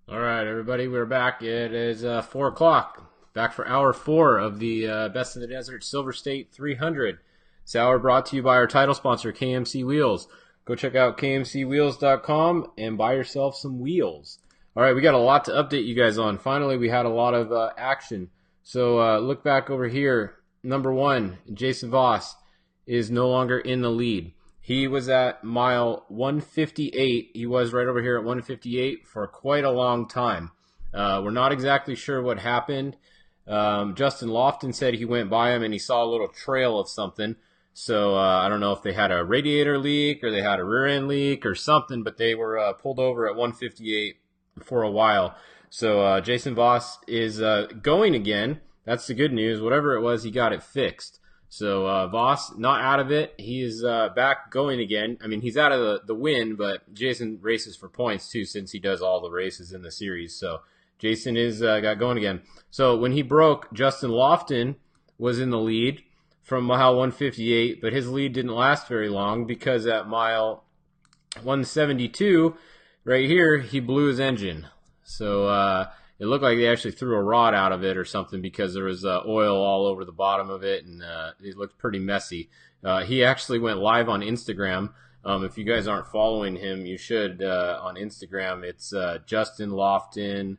All right, everybody, we're back. It is 4 o'clock. Back for hour 4 of the Best in the Desert Silver State 300. This hour brought to you by our title sponsor, KMC Wheels. Go check out kmcwheels.com and buy yourself some wheels. All right, we got a lot to update you guys on. Finally, we had a lot of action. So look back over here. Number 1, Jason Voss is no longer in the lead. He was at mile 158. He was right over here at 158 for quite a long time. We're not exactly sure what happened. Justin Lofton said he went by him and he saw a little trail of something. So I don't know if they had a radiator leak or they had a rear end leak or something, but they were pulled over at 158 for a while. So Jason Voss is going again. That's the good news. Whatever it was, he got it fixed. So Voss, not out of it. He is back going again. I mean, he's out of the win, but Jason races for points too, since he does all the races in the series. So Jason is got going again. So when he broke, Justin Lofton was in the lead from mile 158, but his lead didn't last very long because at mile 172, right here, he blew his engine. So it looked like they actually threw a rod out of it or something because there was oil all over the bottom of it, and it looked pretty messy. He actually went live on Instagram. If you guys aren't following him, you should on Instagram. It's Justin Lofton.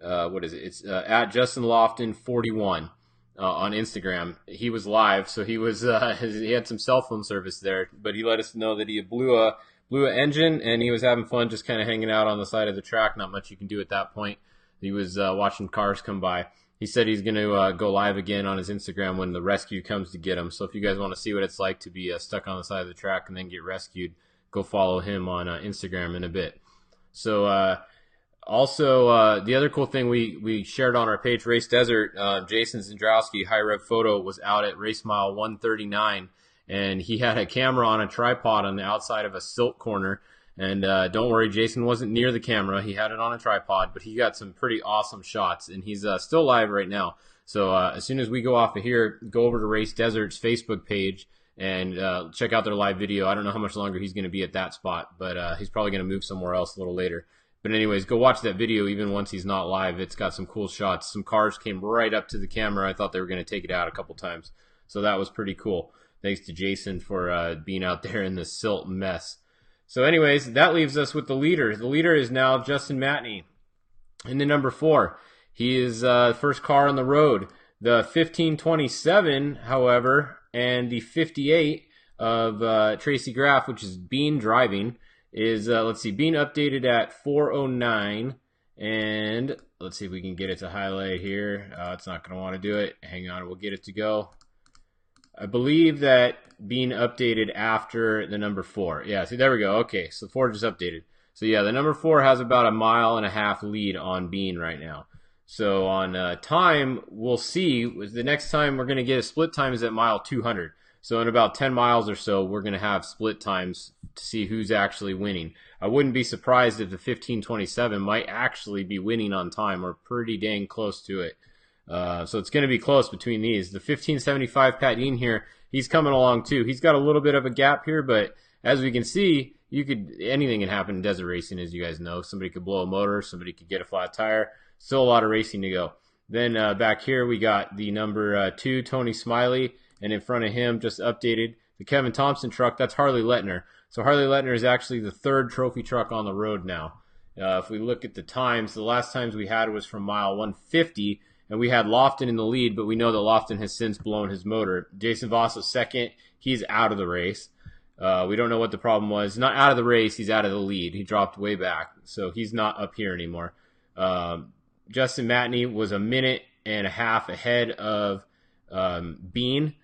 What is it? It's at Justin Lofton 41 on Instagram. He was live, so he was he had some cell phone service there, but he let us know that he blew an engine and he was having fun just kind of hanging out on the side of the track. Not much you can do at that point. He was watching cars come by. He said he's going to go live again on his Instagram when the rescue comes to get him. So if you guys want to see what it's like to be stuck on the side of the track and then get rescued, go follow him on Instagram in a bit. So also the other cool thing we shared on our page, Race Desert, Jason Zandrowski, High Rev Photo, was out at race mile 139, and he had a camera on a tripod on the outside of a silt corner. And don't worry, Jason wasn't near the camera. He had it on a tripod, but he got some pretty awesome shots, and he's still live right now. So as soon as we go off of here, go over to Race Desert's Facebook page and check out their live video. I don't know how much longer he's going to be at that spot, but he's probably going to move somewhere else a little later. But anyways, go watch that video even once he's not live. It's got some cool shots. Some cars came right up to the camera. I thought they were going to take it out a couple times. So that was pretty cool. Thanks to Jason for being out there in this silt mess. So anyways, that leaves us with the leader. The leader is now Justin Matney in the number 4. He is first car on the road. The 1527, however, and the 58 of Tracy Graff, which is Bean driving, is, let's see, Bean updated at 409. And let's see if we can get it to highlight here. It's not going to want to do it. Hang on, we'll get it to go. I believe that being updated after the number 4. Yeah, see, there we go. Okay, so 4 just updated. So yeah, the number 4 has about a mile and a half lead on Bean right now. So on time, we'll see. The next time we're going to get a split time is at mile 200. So in about 10 miles or so, we're going to have split times to see who's actually winning. I wouldn't be surprised if the 1527 might actually be winning on time. We're pretty dang close to it. So it's going to be close between these. The 1575 Pat Dean here, he's coming along too. He's got a little bit of a gap here, but as we can see, anything can happen in desert racing, as you guys know. Somebody could blow a motor, somebody could get a flat tire. Still a lot of racing to go. Then back here we got the number 2, Tony Smiley, and in front of him, just updated, the Kevin Thompson truck. That's Harley Letner. So Harley Letner is actually the 3rd trophy truck on the road now. If we look at the times, the last times we had was from mile 150. And we had Lofton in the lead, but we know that Lofton has since blown his motor. Jason Voss was 2nd. He's out of the race. We don't know what the problem was. Not out of the race. He's out of the lead. He dropped way back, so he's not up here anymore. Justin Matney was a minute and a half ahead of Bean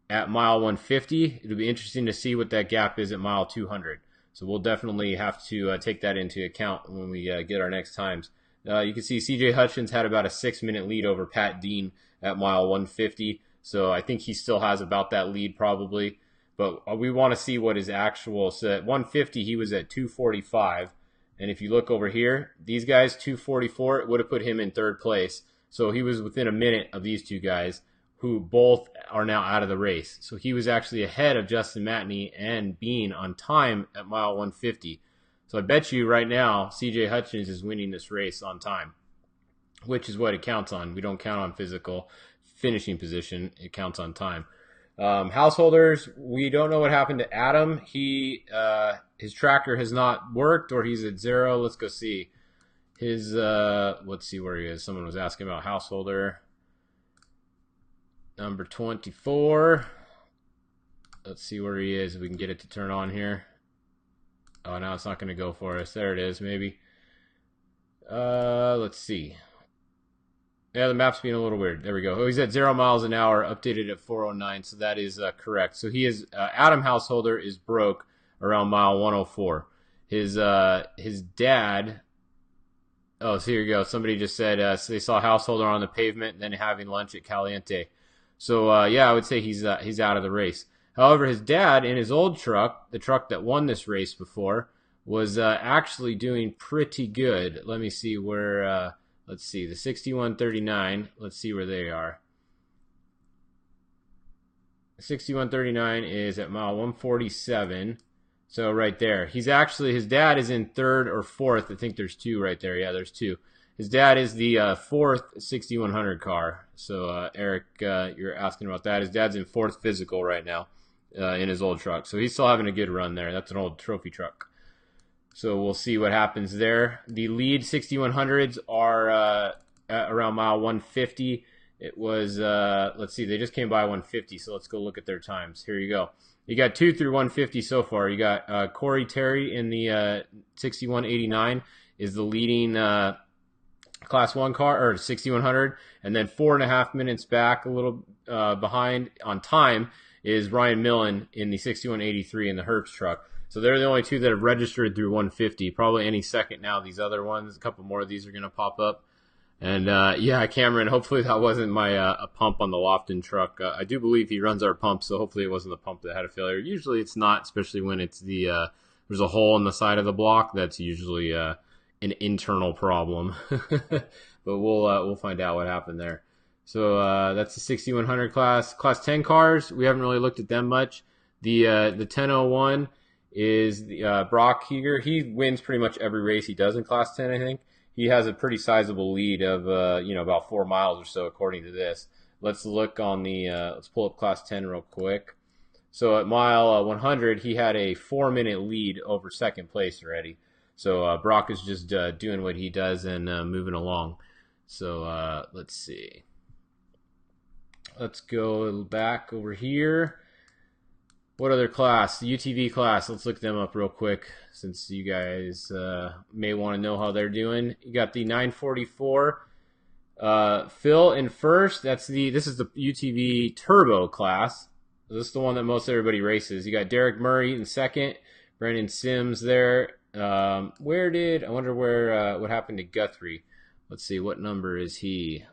at mile 150. It'll be interesting to see what that gap is at mile 200. So we'll definitely have to take that into account when we get our next times. You can see CJ Hutchins had about a 6-minute lead over Pat Dean at mile 150. So I think he still has about that lead probably. But we want to see what his actual, so at 150 he was at 245. And if you look over here, these guys 244, it would have put him in 3rd place. So he was within a minute of these two guys, who both are now out of the race. So he was actually ahead of Justin Matney and Bean on time at mile 150. So I bet you right now CJ Hutchins is winning this race on time, which is what it counts on. We don't count on physical finishing position. It counts on time. Householders, we don't know what happened to Adam. His tracker has not worked, or he's at 0. Let's go see. Let's see where he is. Someone was asking about Householder. Number 24. Let's see where he is. If we can get it to turn on here. Oh, now it's not going to go for us. There it is, maybe. Let's see. Yeah, the map's being a little weird. There we go. Oh, he's at 0 miles an hour, updated at 409, so that is correct. So he is Adam Householder is broke around mile 104. His dad. Oh, so here you go. Somebody just said so they saw Householder on the pavement and then having lunch at Caliente. So yeah, I would say he's out of the race. However, his dad in his old truck, the truck that won this race before, was actually doing pretty good. Let me see where. Let's see, the 6139. Let's see where they are. 6139 is at mile 147. So right there. His dad is in 3rd or 4th. I think there's 2 right there. Yeah, there's 2. His dad is the 4th 6100 car. So Eric, you're asking about that. His dad's in 4th physical right now in his old truck. So he's still having a good run there. That's an old trophy truck. So we'll see what happens there. The lead 6100s are at around mile 150. It was, let's see, they just came by 150, so let's go look at their times. Here you go. You got 2 through 150 so far. You got Corey Terry in the 6189 is the leading Class 1 car, or 6100, and then 4.5 minutes back, a little behind on time, is Ryan Millen in the 6183 in the Herbst truck. So they're the only 2 that have registered through 150. Probably any second now, these other ones, a couple more of these are going to pop up. And yeah, Cameron, hopefully that wasn't my a pump on the Lofton truck. I do believe he runs our pump, so hopefully it wasn't the pump that had a failure. Usually it's not, especially when it's there's a hole in the side of the block. That's usually an internal problem. But we'll find out what happened there. So that's the 6100 class. Class 10 cars, we haven't really looked at them much. The 1001 is Brock Heger. He wins pretty much every race he does in Class 10, I think. He has a pretty sizable lead of about 4 miles or so, according to this. Let's look on the let's pull up Class 10 real quick. So at mile 100, he had a 4-minute lead over second place already. So Brock is just doing what he does and moving along. So let's see. Let's go back over here. What other class? The UTV class. Let's look them up real quick since you guys may want to know how they're doing. You got the 944. Phil in first. This is the UTV Turbo class. This is the one that most everybody races. You got Derek Murray in second. Brandon Sims there. I wonder what happened to Guthrie. Let's see. What number is he?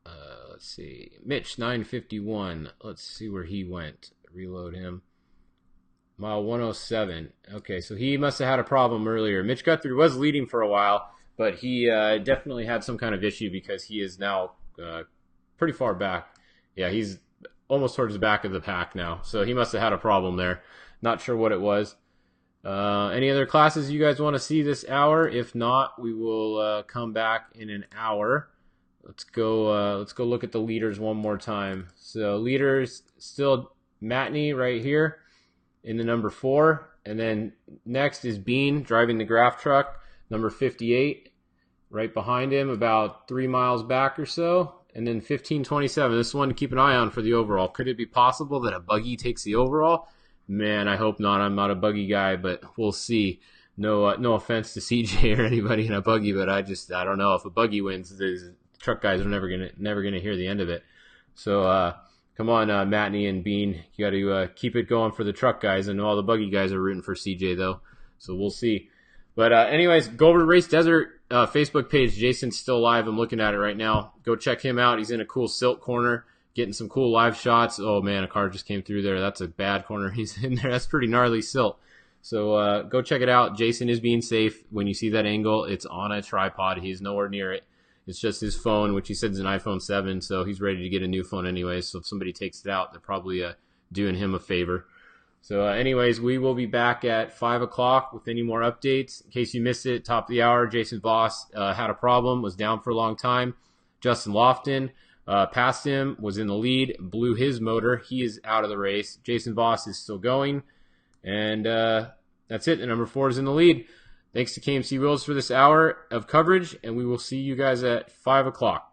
Let's see. Mitch 951. Let's see where he went. Reload him. Mile 107. Okay, so he must have had a problem earlier. Mitch Guthrie was leading for a while, but he definitely had some kind of issue because he is now pretty far back. Yeah, he's almost towards the back of the pack now. So he must have had a problem there. Not sure what it was. Any other classes you guys want to see this hour? If not, we will come back in an hour. Let's go look at the leaders one more time. So leaders still Matney right here in the number 4. And then next is Bean driving the graph truck, number 58, right behind him, about 3 miles back or so. And then 1527. This is one to keep an eye on for the overall. Could it be possible that a buggy takes the overall? Man, I hope not. I'm not a buggy guy, but we'll see. No offense to CJ or anybody in a buggy, but I don't know. If a buggy wins, the truck guys are never gonna hear the end of it. So come on, Matney and Bean. You got to keep it going for the truck guys. I know all the buggy guys are rooting for CJ, though. So we'll see. But anyways, go over to Race Desert Facebook page. Jason's still live. I'm looking at it right now. Go check him out. He's in a cool silt corner, getting some cool live shots. Oh, man, a car just came through there. That's a bad corner he's in there. That's pretty gnarly silt. So go check it out. Jason is being safe. When you see that angle, it's on a tripod. He's nowhere near it. It's just his phone, which he said is an iPhone 7, so he's ready to get a new phone anyway. So if somebody takes it out, they're probably doing him a favor. So anyways, we will be back at 5 o'clock with any more updates. In case you missed it, top of the hour, Jason Voss had a problem, was down for a long time. Justin Lofton passed him, was in the lead, blew his motor. He is out of the race. Jason Voss is still going. And that's it. The number 4 is in the lead. Thanks to KMC Wheels for this hour of coverage, and we will see you guys at 5 o'clock.